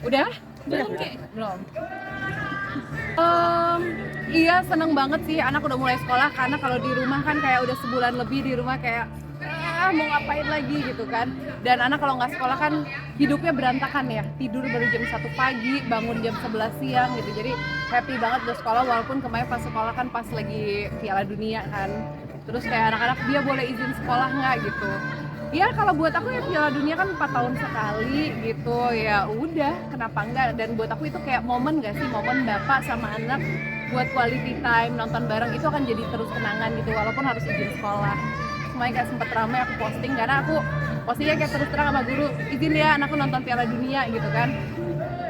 Udah? Belum kayak belum. Iya seneng banget sih anak udah mulai sekolah karena kalau di rumah kan kayak udah sebulan lebih di rumah kayak mau ngapain lagi gitu kan. Dan anak kalau nggak sekolah kan hidupnya berantakan ya, tidur baru jam 1 pagi, bangun jam 11 siang gitu. Jadi happy banget udah sekolah walaupun kemarin pas sekolah kan pas lagi Piala Dunia kan. Terus kayak anak-anak dia boleh izin sekolah nggak gitu. Ya kalau buat aku ya Piala Dunia kan 4 tahun sekali gitu, ya udah kenapa enggak. Dan buat aku itu kayak momen gak sih, momen bapak sama anak buat quality time, nonton bareng itu akan jadi terus kenangan gitu walaupun harus izin sekolah. Semuanya kayak sempet ramai aku posting karena aku postingnya kayak terus terang sama guru, izin ya anakku nonton Piala Dunia gitu kan.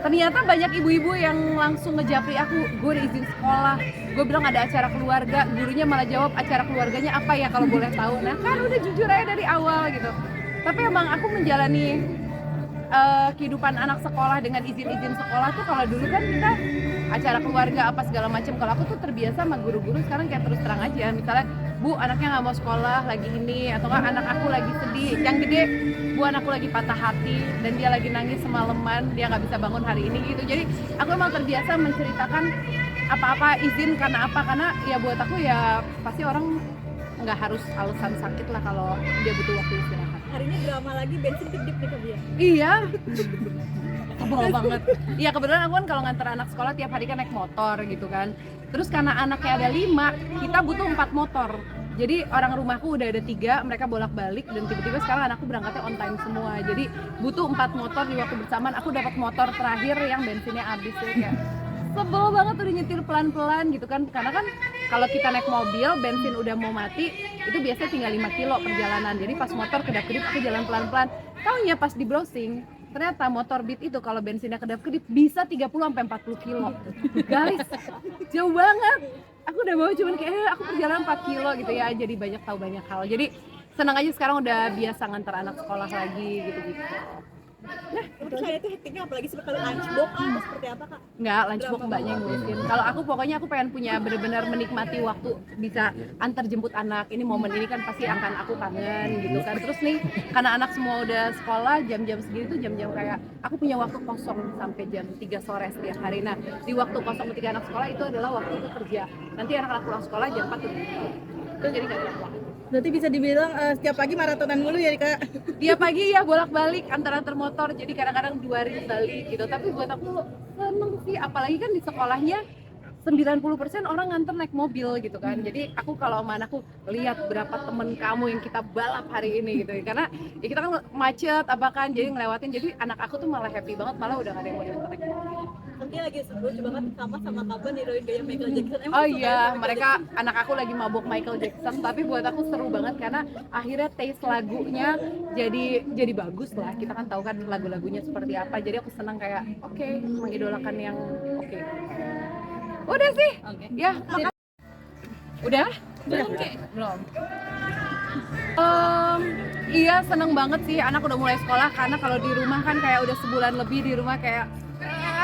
Ternyata banyak ibu-ibu yang langsung ngejapri aku, gue udah izin sekolah, gue bilang ada acara keluarga, gurunya malah jawab acara keluarganya apa ya kalau boleh tahu. Nah kan udah jujur aja dari awal gitu. Tapi emang aku menjalani kehidupan anak sekolah dengan izin-izin sekolah tuh kalau dulu kan kita acara keluarga apa segala macam. Kalau aku tuh terbiasa sama guru-guru sekarang kayak terus terang aja. Misalnya, Bu anaknya nggak mau sekolah lagi ini, atau kan anak aku lagi sedih. Yang gede, Bu anakku lagi patah hati dan dia lagi nangis semalaman, dia nggak bisa bangun hari ini gitu. Jadi aku emang terbiasa menceritakan apa-apa izin karena apa, karena ya buat aku ya pasti orang nggak harus alasan sakit lah kalau dia butuh waktu istirahat. Harinya drama lagi, bensin kedip nih ke dia. Iya, tebal banget. Iya kebetulan aku kan kalau nganter anak sekolah tiap hari kan naik motor gitu kan. Terus karena anaknya ada 5, kita butuh 4 motor. Jadi orang rumahku udah ada 3, mereka bolak-balik dan tiba-tiba sekarang anakku berangkatnya on time semua. Jadi butuh 4 motor di waktu bersamaan. Aku dapat motor terakhir yang bensinnya habis tuh kayak sebel banget udah nyetir pelan-pelan gitu kan. Karena kan kalau kita naik mobil bensin udah mau mati itu biasanya tinggal 5 kilo perjalanan. Jadi pas motor kedap-kedip aku jalan pelan-pelan. Taunya pas di browsing ternyata motor Beat itu kalau bensinnya kedap-kedip bisa 30-40 kilo. Guys, jauh banget. Aku udah bawa cuman kayak aku perjalanan 4 kilo gitu ya. Jadi banyak tahu banyak hal. Jadi senang aja sekarang udah biasa nganter anak sekolah lagi gitu-gitu. Untuk saya itu hektiknya apalagi seperti lunchbox atau seperti apa kak? Nggak, lunchbox mbaknya yang ngurusin. Kalau aku pokoknya aku pengen punya benar-benar menikmati waktu bisa antar jemput anak. Ini momen ini kan pasti akan aku kangen gitu kan. Terus nih karena anak semua udah sekolah jam-jam segini tuh jam-jam kayak aku punya waktu kosong sampai jam 3 sore setiap hari. Nah di waktu kosong ketika anak sekolah itu adalah waktu aku kerja. Nanti anak-anak pulang sekolah jam 4 tuh. Itu jadi nggak ada waktu. Berarti bisa dibilang setiap pagi maratonan mulu ya kak? Dia pagi ya bolak-balik antar-antar motor, jadi kadang-kadang 2 hari sekali gitu. Tapi buat aku seneng sih, apalagi kan di sekolahnya 90% orang nganter naik mobil gitu kan. Jadi aku kalau sama anakku lihat berapa temen kamu yang kita balap hari ini gitu. Karena ya kita kan macet apa kan, jadi ngelewatin. Jadi anak aku tuh malah happy banget, malah udah gak ada yang mau diantar naik mobil. Nanti lagi lucu banget sama Kaban niruin gaya Michael Jackson. Emang Oh iya, mereka anak aku lagi mabuk Michael Jackson, tapi buat aku seru banget karena akhirnya taste lagunya jadi bagus lah. Kita kan tahu kan lagu-lagunya seperti apa. Jadi aku senang kayak oke, mengidolakan yang oke. Udah sih. Oke. Ya, makan. Udah? Belum kayak belum. Iya seneng banget sih anak udah mulai sekolah karena kalau di rumah kan kayak udah sebulan lebih di rumah kayak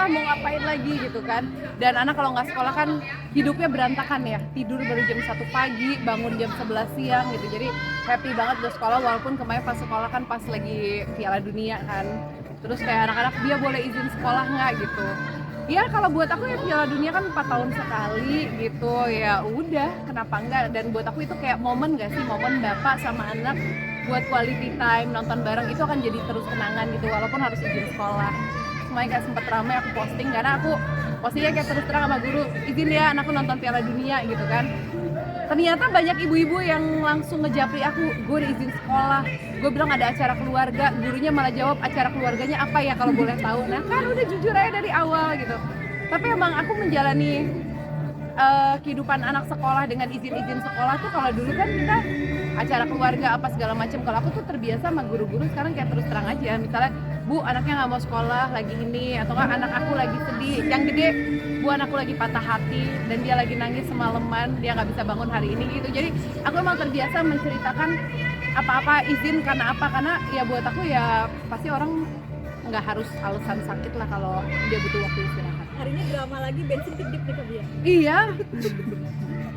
mau ngapain lagi gitu kan. Dan anak kalau nggak sekolah kan hidupnya berantakan ya, tidur baru jam 1 pagi, bangun jam 11 siang gitu. Jadi happy banget udah sekolah walaupun kemarin pas sekolah kan pas lagi Piala Dunia kan. Terus kayak anak-anak dia boleh izin sekolah nggak gitu. Ya kalau buat aku ya Piala Dunia kan 4 tahun sekali gitu, ya udah kenapa enggak. Dan buat aku itu kayak momen gak sih, momen bapak sama anak buat quality time, nonton bareng itu akan jadi terus kenangan gitu walaupun harus izin sekolah. Semuanya kayak sempet ramai aku posting karena aku postingnya kayak terus terang sama guru, izin ya anakku nonton Piala Dunia gitu kan. Ternyata banyak ibu-ibu yang langsung ngejapri aku, gue udah izin sekolah, gue bilang ada acara keluarga, gurunya malah jawab acara keluarganya apa ya kalau boleh tahu. Nah kan udah jujur aja dari awal gitu. Tapi emang aku menjalani kehidupan anak sekolah dengan izin-izin sekolah tuh kalau dulu kan kita acara keluarga apa segala macam. Kalau aku tuh terbiasa sama guru-guru sekarang kayak terus terang aja. Misalnya, Bu anaknya nggak mau sekolah lagi ini, atau kan anak aku lagi sedih. Yang gede, Bu anakku lagi patah hati dan dia lagi nangis semalaman, dia nggak bisa bangun hari ini gitu. Jadi aku emang terbiasa menceritakan apa-apa izin karena apa, karena ya buat aku ya pasti orang nggak harus alasan sakit lah kalau dia butuh waktu istirahat. Harinya drama lagi, bensin kedip nih ke dia. Iya,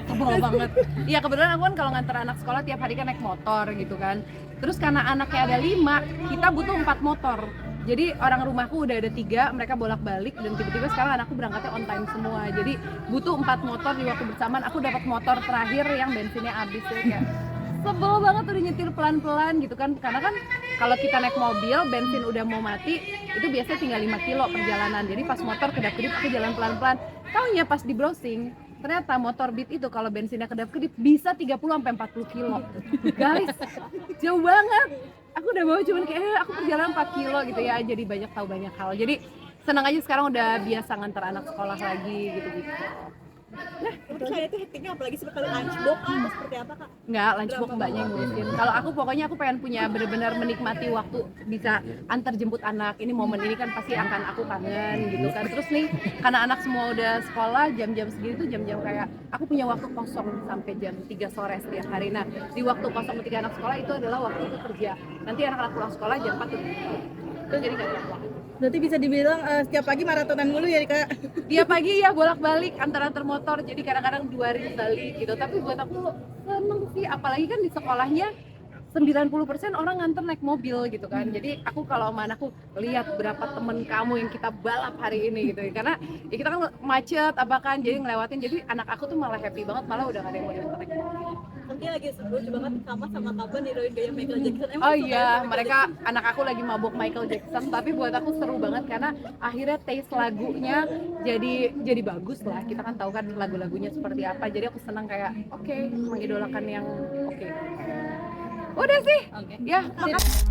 tebal banget. Iya kebetulan aku kan kalau nganter anak sekolah tiap hari kan naik motor gitu kan. Terus karena anaknya ada 5, kita butuh 4 motor. Jadi orang rumahku udah ada 3, mereka bolak-balik dan tiba-tiba sekarang anakku berangkatnya on time semua. Jadi butuh 4 motor di waktu bersamaan. Aku dapat motor terakhir yang bensinnya habis ya kayak sebel banget udah nyetir pelan-pelan gitu kan. Karena kan kalau kita naik mobil bensin udah mau mati itu biasanya tinggal 5 kilo perjalanan. Jadi pas motor kedap-kedip aku jalan pelan-pelan. Taunya pas di browsing ternyata motor Beat itu kalau bensinnya kedap-kedip bisa 30 sampai 40 kilo. Guys, jauh banget. Aku udah bawa cuman kayak aku perjalanan 4 kilo gitu ya, jadi banyak tahu banyak hal. Jadi senang aja sekarang udah biasa nganter anak sekolah lagi gitu-gitu. Nah, menurut saya itu hektiknya apalagi seperti lunchbox atau seperti apa kak? Nggak, lunchbox mbaknya yang ngurusin. Kalau aku pokoknya aku pengen punya benar-benar menikmati waktu bisa antar jemput anak. Ini momen ini kan pasti akan aku kangen gitu kan. Terus nih karena anak semua udah sekolah jam-jam segini tuh jam-jam kayak aku punya waktu kosong sampai jam 3 sore setiap hari. Nah di waktu kosong ketika anak sekolah itu adalah waktu aku kerja. Nanti anak-anak pulang sekolah jam 4 tuh. Itu jadi nggak ada waktu. Berarti bisa dibilang setiap pagi maratonan mulu ya kak? Dia pagi ya bolak-balik antar-antar motor, jadi kadang-kadang 2 hari sekali gitu. Tapi buat aku seneng sih, apalagi kan di sekolahnya 90% orang nganter naik mobil gitu kan. Jadi aku kalau sama anakku lihat berapa temen kamu yang kita balap hari ini gitu. Karena ya kita kan macet apa kan, jadi ngelewatin. Jadi anak aku tuh malah happy banget, malah udah gak ada yang mau diantar naik mobil. Mungkin lagi lucu banget sama Kaban niruin gaya Michael Jackson. Emang Oh suka iya, ya? mereka anak aku lagi mabuk Michael Jackson, tapi buat aku seru banget karena akhirnya taste lagunya jadi bagus lah. Kita kan tahu kan lagu-lagunya seperti apa. Jadi aku senang kayak oke, mengidolakan yang oke. Udah sih. Ya, makasih.